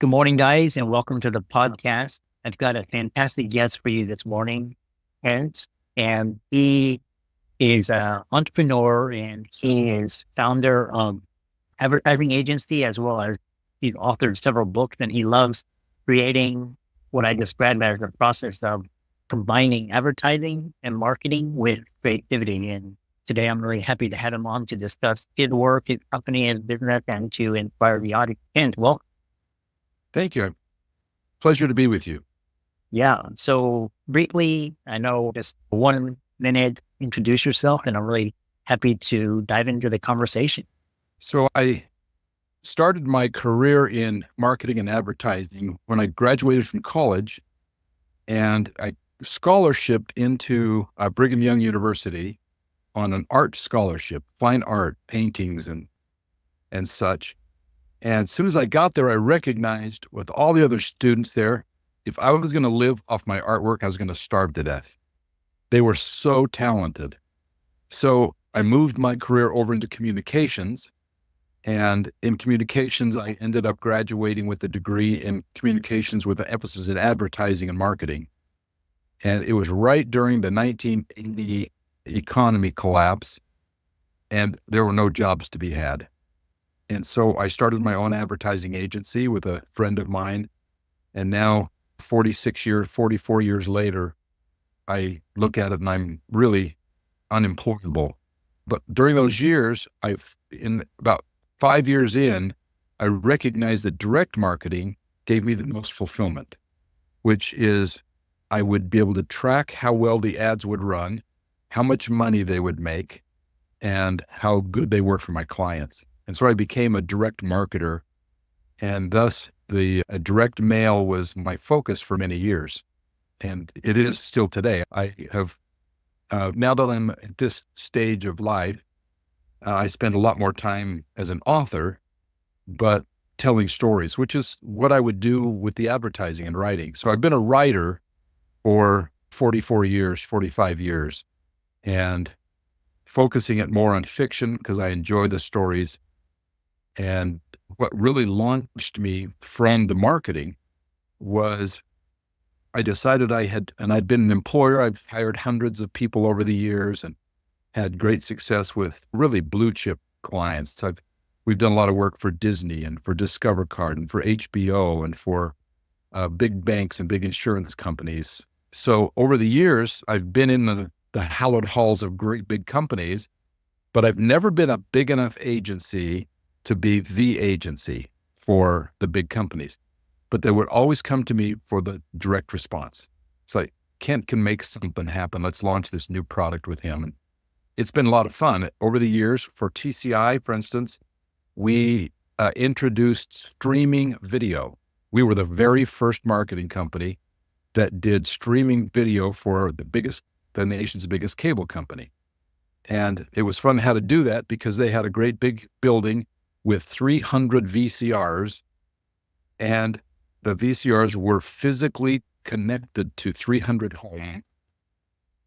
Good morning, guys, and welcome to the podcast. I've got a fantastic guest for you this morning, Terrence, and he is an entrepreneur and he is founder of advertising agency as well as he's authored several books, and he loves creating what I describe as the process of combining advertising and marketing with creativity. And today I'm really happy to have him on to discuss his work, his company, his business, and to inspire the audience. And well, Thank you. Pleasure to be with you. yeah. So briefly, I know just 1 minute, introduce yourself, and I'm really happy to dive into the conversation. So I started my career in marketing and advertising when I graduated from college, and I scholarshiped into Brigham Young University on an art scholarship, fine art, paintings and such. And as soon as I got there, I recognized with all the other students there, if I was going to live off my artwork, I was going to starve to death. They were so talented. So I moved my career over into communications. And in communications, I ended up graduating with a degree in communications with an emphasis in advertising and marketing. And it was right during the 1980 economy collapse, and there were no jobs to be had. And so I started my own advertising agency with a friend of mine. And now 44 years later, I look at it and I'm really unemployable. But during those years, in about 5 years in, I recognized that direct marketing gave me the most fulfillment, which is I would be able to track how well the ads would run, how much money they would make, and how good they were for my clients. And so I became a direct marketer, and thus the direct mail was my focus for many years. And it is still today. I have, now that I'm at this stage of life, I spend a lot more time as an author, but telling stories, which is what I would do with the advertising and writing. So I've been a writer for 45 years, and focusing it more on fiction because I enjoy the stories. And what really launched me from the marketing was I decided I'd been an employer. I've hired hundreds of people over the years and had great success with really blue chip clients. We've done a lot of work for Disney and for Discover Card and for HBO and for big banks and big insurance companies. So over the years, I've been in the hallowed halls of great big companies, but I've never been a big enough agency to be the agency for the big companies. But they would always come to me for the direct response. It's like, Kent can make something happen. Let's launch this new product with him. And it's been a lot of fun. Over the years, for TCI, for instance, we introduced streaming video. We were the very first marketing company that did streaming video for the nation's biggest cable company. And it was fun how to do that because they had a great big building with 300 VCRs, and the VCRs were physically connected to 300 homes.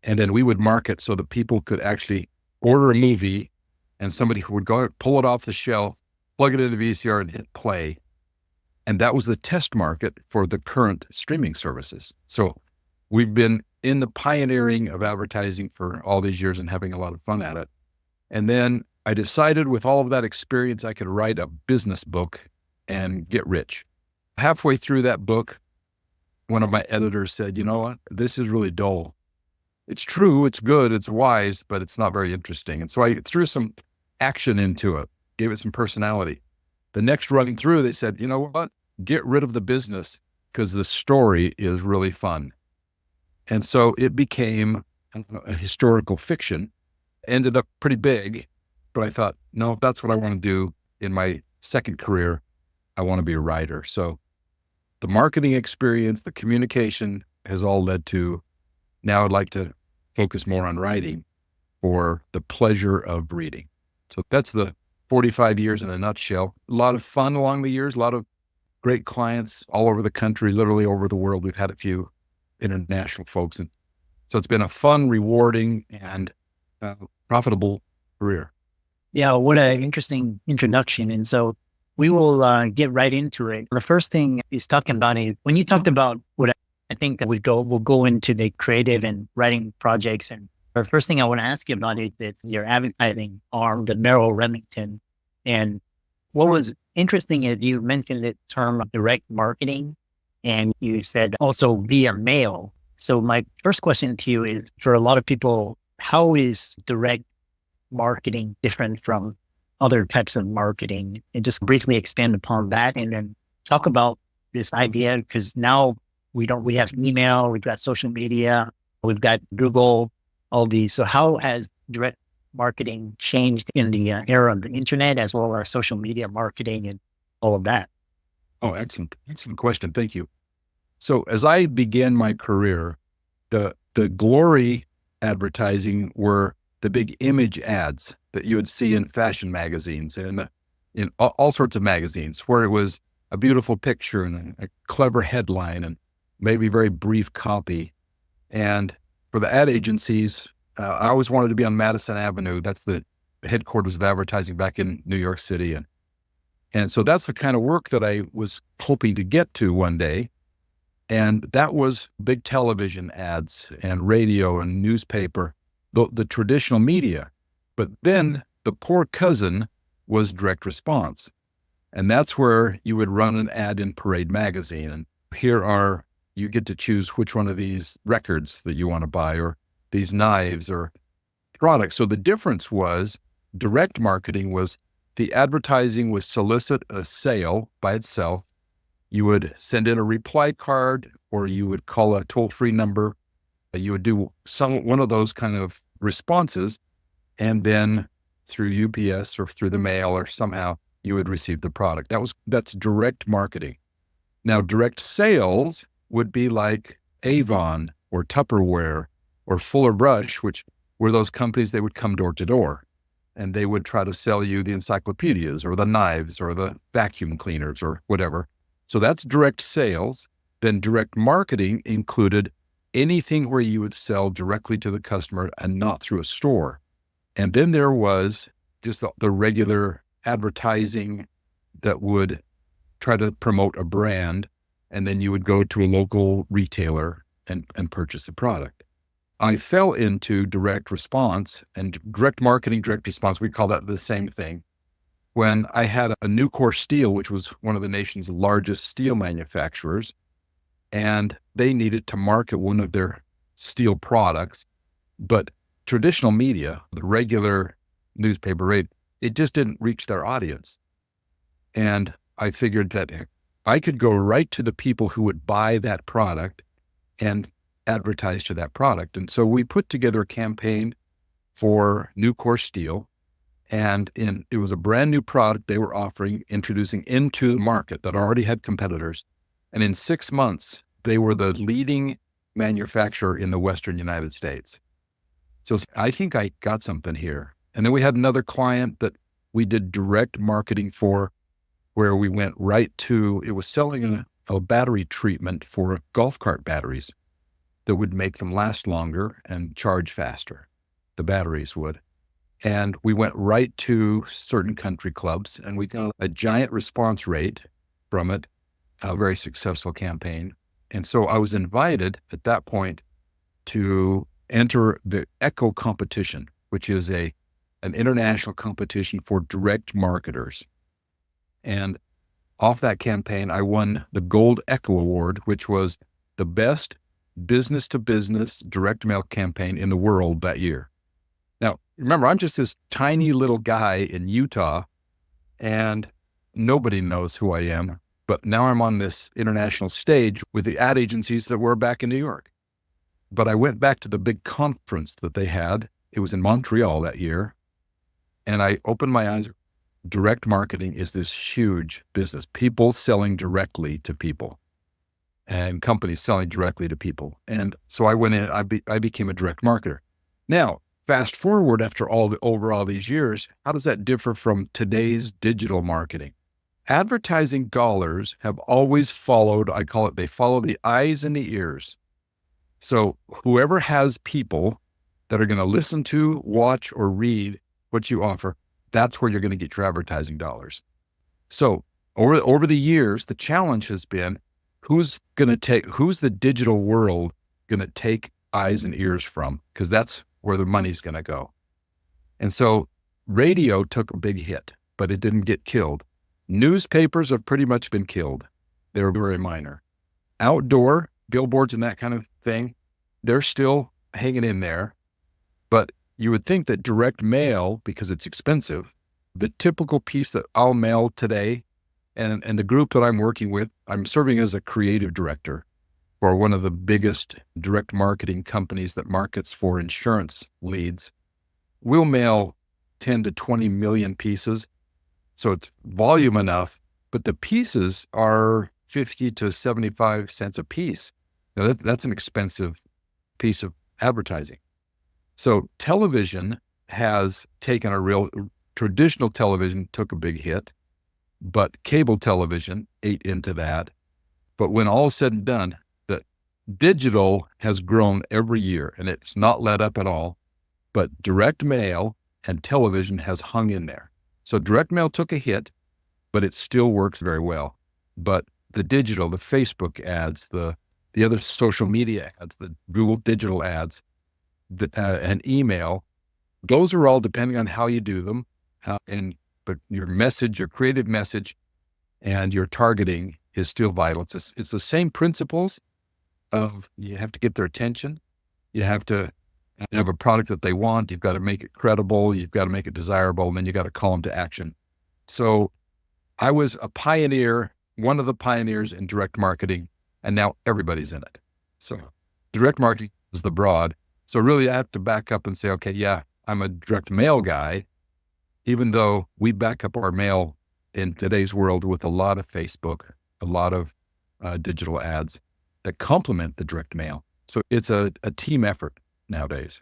And then we would market so that people could actually order a movie and somebody would go pull it off the shelf, plug it into the VCR and hit play. And that was the test market for the current streaming services. So we've been in the pioneering of advertising for all these years and having a lot of fun at it. And then I decided with all of that experience, I could write a business book and get rich. Halfway through that book, one of my editors said, you know what, this is really dull. It's true, it's good, it's wise, but it's not very interesting. And so I threw some action into it, gave it some personality. The next run through, they said, you know what, get rid of the business because the story is really fun. And so it became a historical fiction, ended up pretty big. But I thought, no, if that's what I want to do in my second career, I want to be a writer. So the marketing experience, the communication has all led to now I'd like to focus more on writing for the pleasure of reading. So that's the 45 years in a nutshell. A lot of fun along the years, a lot of great clients all over the country, literally over the world. We've had a few international folks. And so it's been a fun, rewarding, and profitable career. Yeah, what an interesting introduction. And so we will get right into it. The first thing is talking about is when you talked about what I think we'll go into the creative and writing projects. And the first thing I want to ask you about is that your advertising arm, the Merrell Remington. And what was interesting is you mentioned the term direct marketing, and you said also via mail. So my first question to you is, for a lot of people, how is direct marketing different from other types of marketing? And just briefly expand upon that, and then talk about this idea, because now we have email, we've got social media, we've got Google, all these. So how has direct marketing changed in the era of the internet, as well as social media marketing and all of that? Oh, excellent. Excellent question. Thank you. So as I began my career, the glory advertising were the big image ads that you would see in fashion magazines and in all sorts of magazines, where it was a beautiful picture and a clever headline and maybe very brief copy. And for the ad agencies, I always wanted to be on Madison Avenue. That's the headquarters of advertising back in New York City. And so that's the kind of work that I was hoping to get to one day. And that was big television ads and radio and newspaper, the traditional media. But then the poor cousin was direct response. And that's where you would run an ad in Parade magazine. And you get to choose which one of these records that you want to buy, or these knives or products. So the difference was direct marketing was the advertising would solicit a sale by itself. You would send in a reply card, or you would call a toll-free number. You would do one of those kind of responses, and then through UPS or through the mail or somehow you would receive the product. That's direct marketing. Now, direct sales would be like Avon or Tupperware or Fuller Brush, which were those companies that would come door to door, and they would try to sell you the encyclopedias or the knives or the vacuum cleaners or whatever. So that's direct sales. Then direct marketing included anything where you would sell directly to the customer and not through a store. And then there was just the regular advertising that would try to promote a brand, and then you would go to a local retailer and purchase the product. I fell into direct response and direct marketing, direct response. We call that the same thing. When I had a Nucor Steel, which was one of the nation's largest steel manufacturers, and they needed to market one of their steel products, but traditional media, the regular newspaper, it just didn't reach their audience. And I figured that I could go right to the people who would buy that product and advertise to that product. And so we put together a campaign for Nucor Steel, and it was a brand new product they were introducing into the market that already had competitors. And in 6 months, they were the leading manufacturer in the Western United States. So I think I got something here. And then we had another client that we did direct marketing for, where we went right to, it was selling a battery treatment for golf cart batteries that would make them last longer and charge faster. The batteries would. And we went right to certain country clubs, and we got a giant response rate from it, a very successful campaign. And so I was invited at that point to enter the ECHO competition, which is an international competition for direct marketers. And off that campaign, I won the Gold ECHO Award, which was the best business-to-business direct mail campaign in the world that year. Now, remember, I'm just this tiny little guy in Utah, and nobody knows who I am. But now I'm on this international stage with the ad agencies that were back in New York. But I went back to the big conference that they had. It was in Montreal that year. And I opened my eyes. Direct marketing is this huge business. People selling directly to people and companies selling directly to people. And so I went in, I became a direct marketer. Now, fast forward over all these years, how does that differ from today's digital marketing? Advertising dollars have always followed, they follow the eyes and the ears. So whoever has people that are going to listen to, watch, or read what you offer, that's where you're going to get your advertising dollars. So over the years, the challenge has been who's the digital world going to take eyes and ears from? Because that's where the money's going to go. And so radio took a big hit, but it didn't get killed. Newspapers have pretty much been killed. They're very minor. Outdoor billboards and that kind of thing, they're still hanging in there. But you would think that direct mail, because it's expensive, the typical piece that I'll mail today, and the group that I'm working with, I'm serving as a creative director for one of the biggest direct marketing companies that markets for insurance leads. We'll mail 10 to 20 million pieces. So it's volume enough, but the pieces are 50 to 75 cents a piece. Now that's an expensive piece of advertising. So television has taken traditional television took a big hit, but cable television ate into that. But when all is said and done, the digital has grown every year and it's not let up at all, but direct mail and television has hung in there. So direct mail took a hit, but it still works very well. But the digital, the Facebook ads, the other social media ads, the Google digital ads, and email, those are all depending on how you do them, but your message, your creative message, and your targeting is still vital. It's the same principles of you have to get their attention, you have to have a product that they want, you've got to make it credible, you've got to make it desirable, and then you got to call them to action. So I was a pioneer, one of the pioneers in direct marketing, and now everybody's in it. So direct marketing is the broad. So really I have to back up and say, okay, yeah, I'm a direct mail guy, even though we back up our mail in today's world with a lot of Facebook, a lot of digital ads that complement the direct mail. So it's a team effort nowadays.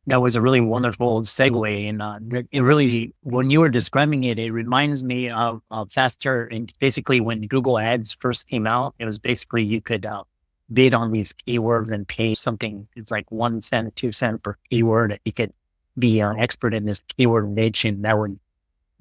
That was a really wonderful segue. And it really, when you were describing it, it reminds me of faster. And basically when Google Ads first came out, it was basically you could bid on these keywords and pay something. It's like 1 cent, 2 cents per keyword. You could be an expert in this keyword niche, and that would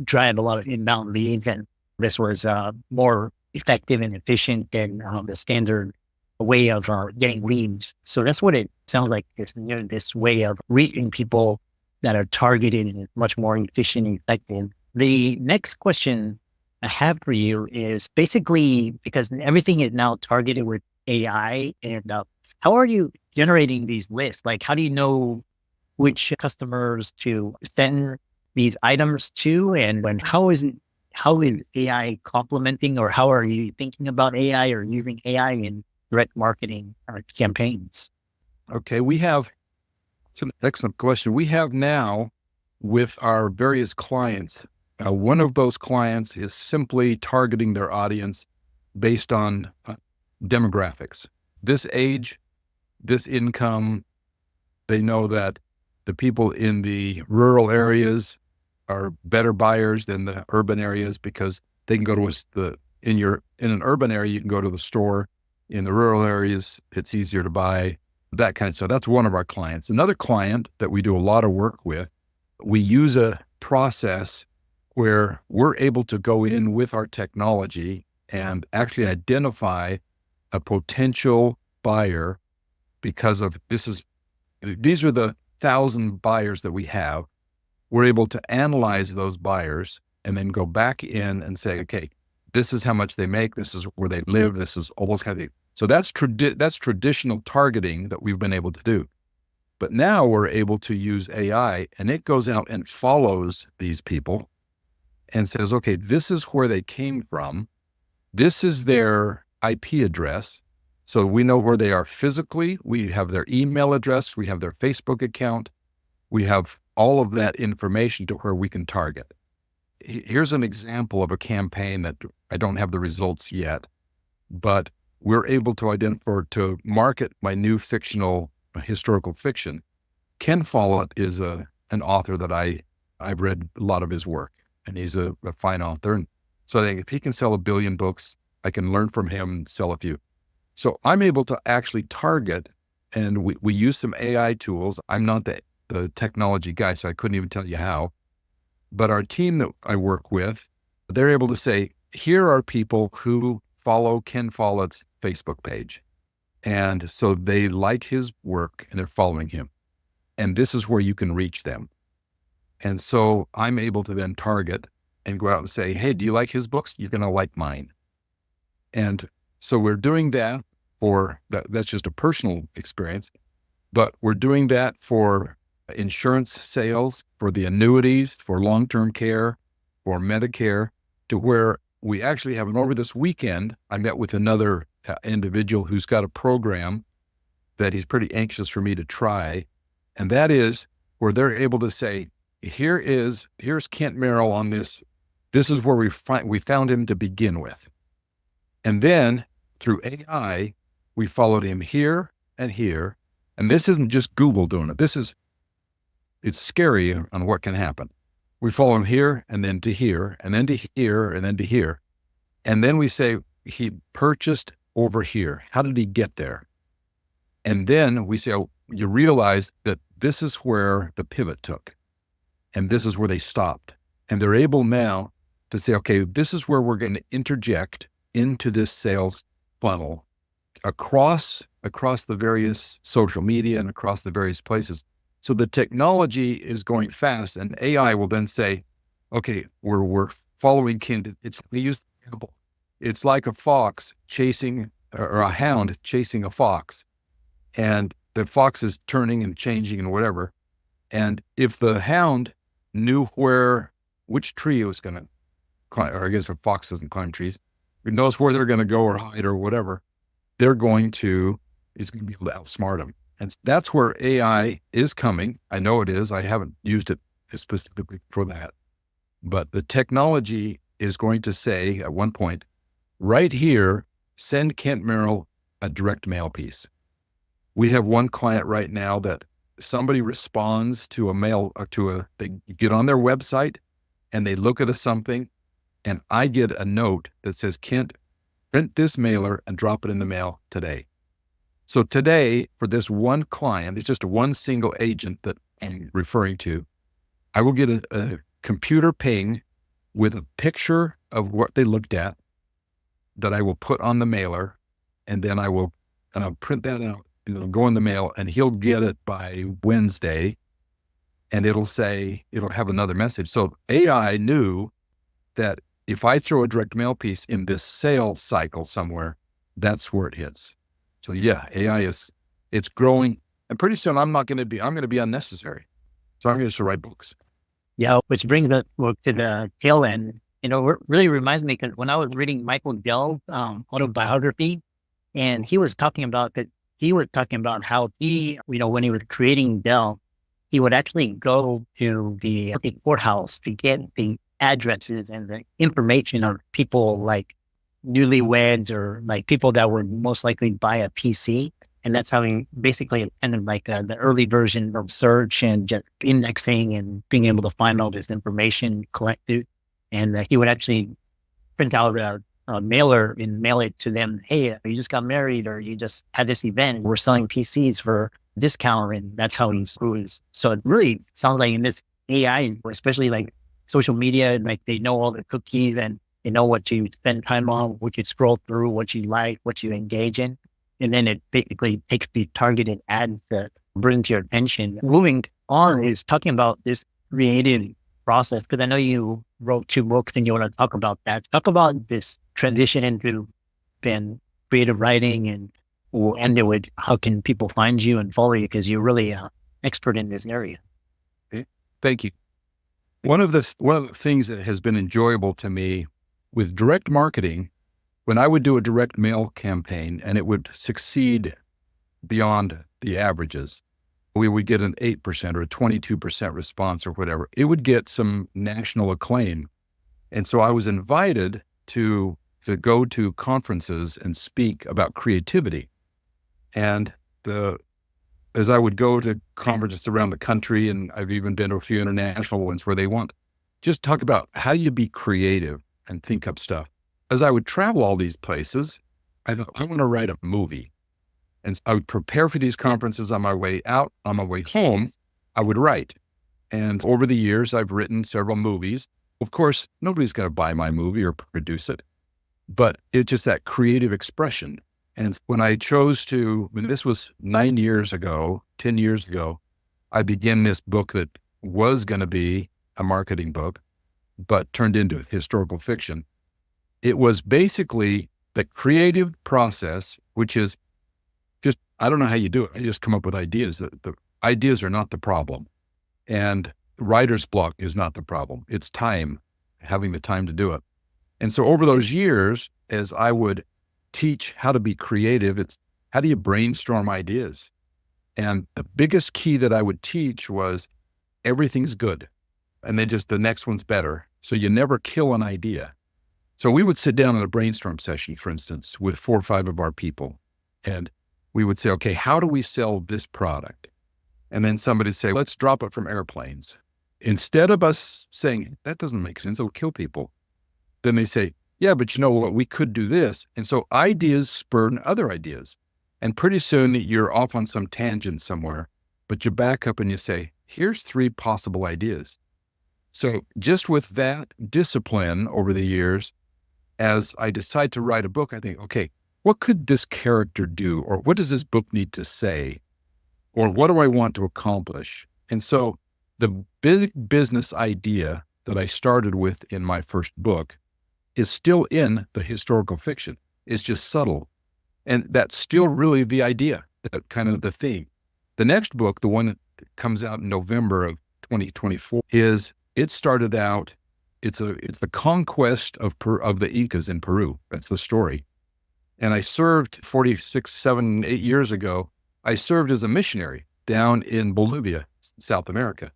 drive a lot of inbound leads. And this was more effective and efficient than the standard way of getting leads. So that's what it sounds like. This way of reaching people that are targeted and much more efficient and effective. The next question I have for you is basically, because everything is now targeted with AI, and how are you generating these lists? Like, how do you know which customers to send these items to, and how is AI complementing, or how are you thinking about AI or using AI in direct marketing campaigns? Okay, it's an excellent question. We have now with our various clients, one of those clients is simply targeting their audience based on demographics. This age, this income, they know that the people in the rural areas are better buyers than the urban areas because they can go to in an urban area, you can go to the store. In the rural areas, it's easier to buy, that kind of stuff. That's one of our clients. Another client that we do a lot of work with, we use a process where we're able to go in with our technology and actually identify a potential buyer because of these are the 1,000 buyers that we have. We're able to analyze those buyers and then go back in and say, okay, this is how much they make. This is where they live. This is almost kind of, so that's traditional targeting that we've been able to do. But now we're able to use AI, and it goes out and follows these people and says, okay, this is where they came from. This is their IP address. So we know where they are physically. We have their email address. We have their Facebook account. We have all of that information to where we can target. Here's an example of a campaign that I don't have the results yet, but we're able to identify, to market my new fictional historical fiction. Ken Follett is an author that I've read a lot of his work, and he's a fine author. And so I think if he can sell 1 billion books, I can learn from him and sell a few. So I'm able to actually target, and we use some AI tools. I'm not the technology guy, so I couldn't even tell you how. But our team that I work with they're able to say, here are people who follow Ken Follett's Facebook page. And so they like his work and they're following him. And this is where you can reach them. And so I'm able to then target and go out and say, hey, do you like his books? You're going to like mine. And so we're doing that for that's just a personal experience, but we're doing that for insurance sales, for the annuities, for long-term care, for Medicare, to where we actually have, and over this weekend, I met with another individual who's got a program that he's pretty anxious for me to try. And that is where they're able to say, here's Kent Merrell on this. This is where we found him to begin with. And then through AI, we followed him here and here. And this isn't just Google doing it. It's scary on what can happen. We follow him here and then to here and then to here and then to here. And then we say, he purchased over here. How did he get there? And then we say, oh, you realize that this is where the pivot took. And this is where they stopped. And they're able now to say, okay, this is where we're going to interject into this sales funnel across the various social media and across the various places. So the technology is going fast, and AI will then say, okay, we're following Ken. We use the example. It's like a fox chasing, or a hound chasing a fox. And the fox is turning and changing and whatever. And if the hound knew which tree it was going to climb, or I guess a fox doesn't climb trees, it knows where they're going to go or hide or whatever, it's going to be able to outsmart them. And that's where AI is coming. I know it is. I haven't used it specifically for that. But the technology is going to say at one point, right here, send Kent Merrell a direct mail piece. We have one client right now that somebody responds to a mail, they get on their website and they look at something, and I get a note that says, Kent, print this mailer and drop it in the mail today. So today, for this one client, it's just one single agent that I'm referring to, I will get a computer ping with a picture of what they looked at that I will put on the mailer, and then I'll print that out, and it'll go in the mail, and he'll get it by Wednesday, and it'll have another message. So AI knew that if I throw a direct mail piece in this sales cycle somewhere, that's where it hits. So yeah, AI it's growing, and pretty soon I'm going to be unnecessary. So I'm going to write books. Yeah, which brings us to the tail end. It really reminds me, because when I was reading Michael Dell's autobiography, and he was talking about how he, when he was creating Dell, he would actually go to the courthouse to get the addresses and the information of people like newlyweds or like people that were most likely buy a PC. And that's how he basically ended the early version of search and just indexing and being able to find all this information collected. And he would actually print out a mailer and mail it to them. Hey, you just got married, or you just had this event. We're selling PCs for a discount. And that's how he screws. So it really sounds like in this AI, especially like social media, like they know all the cookies and they know what you spend time on, what you scroll through, what you like, what you engage in. And then it basically takes the targeted ads that bring to your attention. Moving on is talking about this creative process, because I know you wrote 2 books and you want to talk about that. Talk about this transition into creative writing, and we'll end it with how can people find you and follow you, because you're really an expert in this area. Okay. Thank you. One of the things that has been enjoyable to me with direct marketing, when I would do a direct mail campaign and it would succeed beyond the averages, we would get an 8% or a 22% response or whatever. It would get some national acclaim. And so I was invited to go to conferences and speak about creativity. And as I would go to conferences around the country, and I've even been to a few international ones where they want just talk about how you be creative and think up stuff. As I would travel all these places, I thought, I want to write a movie. And I would prepare for these conferences on my way out. On my way home, I would write. And over the years, I've written several movies. Of course, nobody's going to buy my movie or produce it, but it's just that creative expression. And when I chose to, when this was 9 years ago, 10 years ago, I began this book that was going to be a marketing book, but turned into historical fiction. It was basically the creative process, which is just, I don't know how you do it. I just come up with ideas. The ideas are not the problem. And writer's block is not the problem. It's time, having the time to do it. And so over those years, as I would teach how to be creative, it's how do you brainstorm ideas? And the biggest key that I would teach was everything's good. And then just the next one's better. So you never kill an idea. So we would sit down in a brainstorm session, for instance, with 4 or 5 of our people. And we would say, okay, how do we sell this product? And then somebody would say, let's drop it from airplanes. Instead of us saying, that doesn't make sense, it'll kill people. Then they say, yeah, but you know what, we could do this. And so ideas spur other ideas. And pretty soon you're off on some tangent somewhere, but you back up and you say, here's 3 possible ideas. So just with that discipline over the years, as I decide to write a book, I think, okay, what could this character do? Or what does this book need to say? Or what do I want to accomplish? And so the big business idea that I started with in my first book is still in the historical fiction. It's just subtle. And that's still really the idea, that kind of the theme. The next book, the one that comes out in November of 2024, it started out, it's the conquest of the Incas in Peru. That's the story. And I served 46, 7, 8 years ago. I served as a missionary down in Bolivia, South America.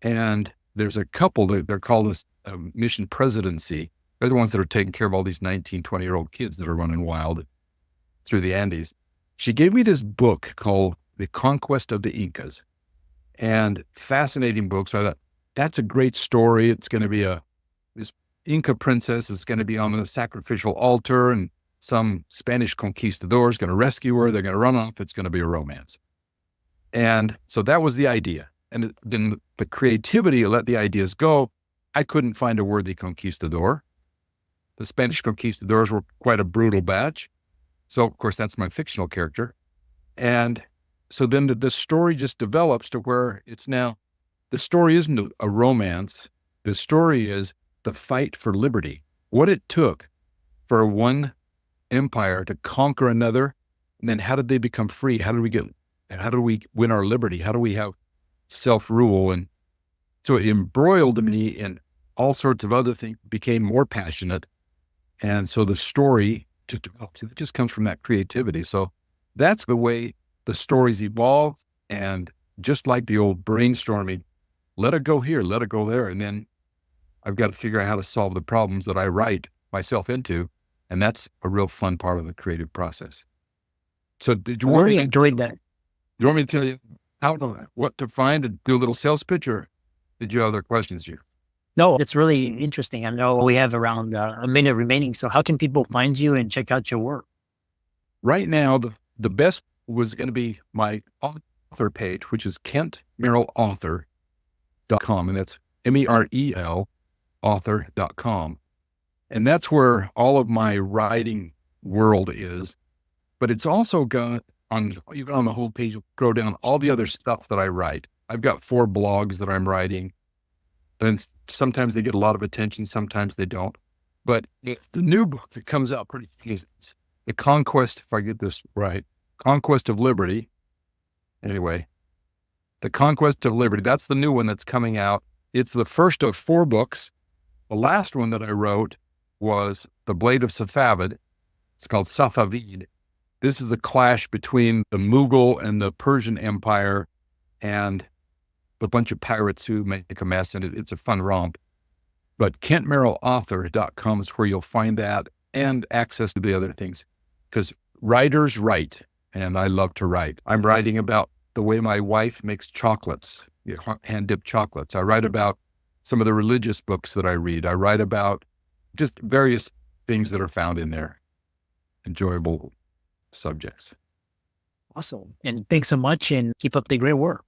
And there's a couple, they're called a mission presidency. They're the ones that are taking care of all these 19, 20-year-old kids that are running wild through the Andes. She gave me this book called The Conquest of the Incas. And fascinating book. So I thought, that's a great story. It's going to be this Inca princess is going to be on the sacrificial altar, and some Spanish conquistador is going to rescue her. They're going to run off. It's going to be a romance. And so that was the idea. And then the creativity let the ideas go. I couldn't find a worthy conquistador. The Spanish conquistadors were quite a brutal batch. So, of course, that's my fictional character. And so then the story just develops to where it's now, the story isn't a romance. The story is the fight for liberty. What it took for one empire to conquer another, and then how did they become free? How do we win our liberty? How do we have self-rule? And so it embroiled me in all sorts of other things, became more passionate. And so the story to develop, it just comes from that creativity. So that's the way the stories evolve. And just like the old brainstorming, let it go here, let it go there. And then I've got to figure out how to solve the problems that I write myself into. And that's a real fun part of the creative process. So did you really enjoyed that? You want me to tell you what to find and do a little sales pitch, or did you have other questions, you? No, it's really interesting. I know we have around a minute remaining. So how can people find you and check out your work? Right now, the best was going to be my author page, which is KentMerrellAuthor.com. And that's Merrell author.com. And that's where all of my writing world is. But it's also got even on the whole page, you'll scroll down all the other stuff that I write. I've got 4 blogs that I'm writing. And sometimes they get a lot of attention, sometimes they don't. But the new book that comes out pretty soon is The Conquest, if I get this right, Conquest of Liberty. Anyway, The Conquest of Liberty, that's the new one that's coming out. It's the first of 4 books. The last one that I wrote was The Blade of Safavid. It's called Safavid. This is a clash between the Mughal and the Persian Empire and a bunch of pirates who make a mess, and it's a fun romp. But KentMerrellAuthor.com is where you'll find that and access to the other things, because writers write, and I love to write. I'm writing about the way my wife makes chocolates, hand-dipped chocolates. I write about some of the religious books that I read. I write about just various things that are found in there, enjoyable subjects. Awesome. And thanks so much, and keep up the great work.